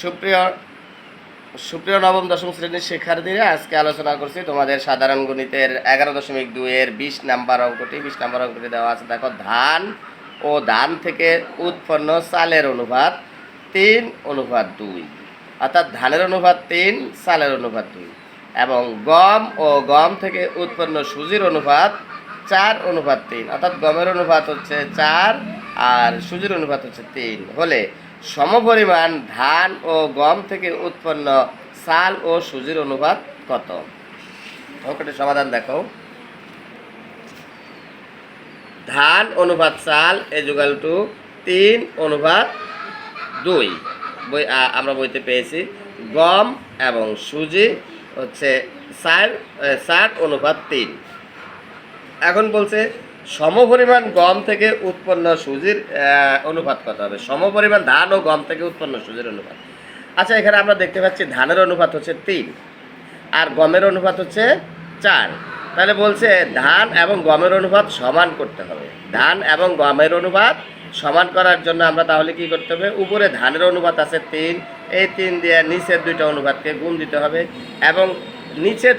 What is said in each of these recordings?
সুপ্রিয় সুপ্রিয় নবম দশম শ্রেণীর শিক্ষার্থীরা, আজকে আলোচনা করছি তোমাদের সাধারণ গণিতের 11.2 20 নাম্বার অঙ্কটি। 20 নাম্বার অঙ্কটি দেওয়া আছে, দেখো ধান ও ধান থেকে উৎপন্ন চালের অনুপাত 3:2, অর্থাৎ ধানের অনুপাত 3, চালের অনুপাত 2, এবং গম ও গম থেকে উৎপন্ন সুজির অনুপাত 4:3, অর্থাৎ গমের অনুপাত হচ্ছে 4 আর সুজির অনুপাত হচ্ছে 3 হলে সমপরিমাণ ধান ও গম থেকে উৎপন্ন চাল ও সুজির অনুপাত কত? অঙ্কটির সমাধান দেখো। ধান অনুপাত চাল ইকুয়াল টু 3:2 আমরা বইতে পেয়েছি। গম এবং সুজি হচ্ছে 4:3। এখন বলছে সমপরিমাণ গম থেকে উৎপন্ন সুজির অনুপাত কত হবে? সমপরিমাণ ধান ও গম থেকে উৎপন্ন সুজির অনুপাত। আচ্ছা, এখানে আমরা দেখতে পাচ্ছি ধানের অনুপাত হচ্ছে 3 আর গমের অনুপাত হচ্ছে 4। তাহলে বলছে ধান এবং গমের অনুপাত সমান করতে হবে। ধান এবং গমের অনুপাত সমান করার জন্য আমরা তাহলে কি করতে হবে? উপরে ধানের অনুপাত আছে 3, এই 3 দিয়ে নিচের দুইটা অনুপাতকে গুণ দিতে হবে, এবং নিচে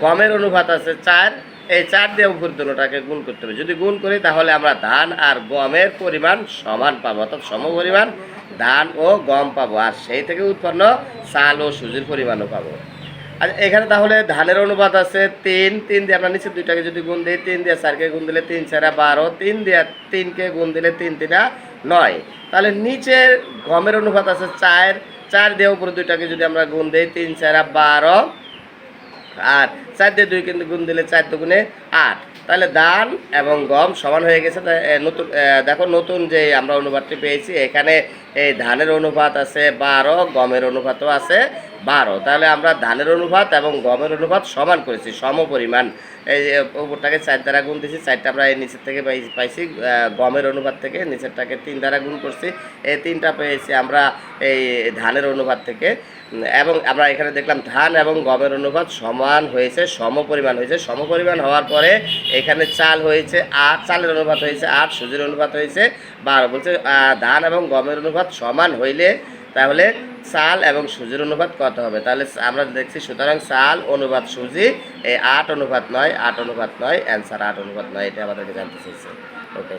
গমের অনুপাত আছে 4, এই 4 দিয়ে উপর দুটোটাকে গুণ করতে হবে। যদি গুণ করি তাহলে আমরা ধান আর গমের পরিমাণ সমান পাবো, অর্থাৎ সমপরিমাণ ধান ও গম পাবো, আর সেই থেকে উৎপন্ন চাল ও সুজির পরিমাণও পাবো। আচ্ছা, এখানে তাহলে ধানের অনুপাত আছে 3, 3 দিয়ে আমরা নিচের দুইটাকে যদি গুণ দিই, 3 দিয়ে 4কে গুণ দিলে 3 4 12, 3 দিয়ে 3কে গুণ দিলে 3 3 9। তাহলে নিচের গমের অনুপাত আছে 4, 4 দিয়ে উপরে দুইটাকে যদি আমরা গুণ দিই 3 4 12, আর 4 দিয়ে 2 কিন্তু গুণ দিলে 4 দুগুণে 8। তাহলে ধান এবং গম সমান হয়ে গেছে। নতুন দেখো, নতুন যে আমরা অনুপাতটি পেয়েছি, এখানে এই ধানের অনুপাত আছে 12, গমের অনুপাতও আছে 12। তাহলে আমরা ধানের অনুপাত এবং গমের অনুপাত সমান করেছি, সমপরিমাণ। এই উপরটাকে 4 দ্বারা গুণ দিয়েছি, 4টা আমরা এই নিচের থেকে পাইছি গমের অনুপাত থেকে, নিচেরটাকে 3 দ্বারা গুণ করছি, এই 3টা পেয়েছি আমরা এই ধানের অনুপাত থেকে। এবং আমরা এখানে দেখলাম ধান এবং গমের অনুপাত সমান হয়েছে, সমপরিমাণ হয়েছে। সমপরিমাণ হওয়ার পরে এখানে চাল হয়েছে 8, চালের অনুপাত হয়েছে 8, সুজির অনুপাত হয়েছে 12। বলছে ধান এবং গমের অনুপাত সমান হইলে তাহলে চাল এবং সুজির অনুপাত কত হবে? তাহলে আমরা দেখছি, সুতরাং চাল অনুপাত সুজি এই 8:9, 8:9, অ্যান্সার 8:9, এটা আমাদেরকে জানতে চাইছে। ওকে।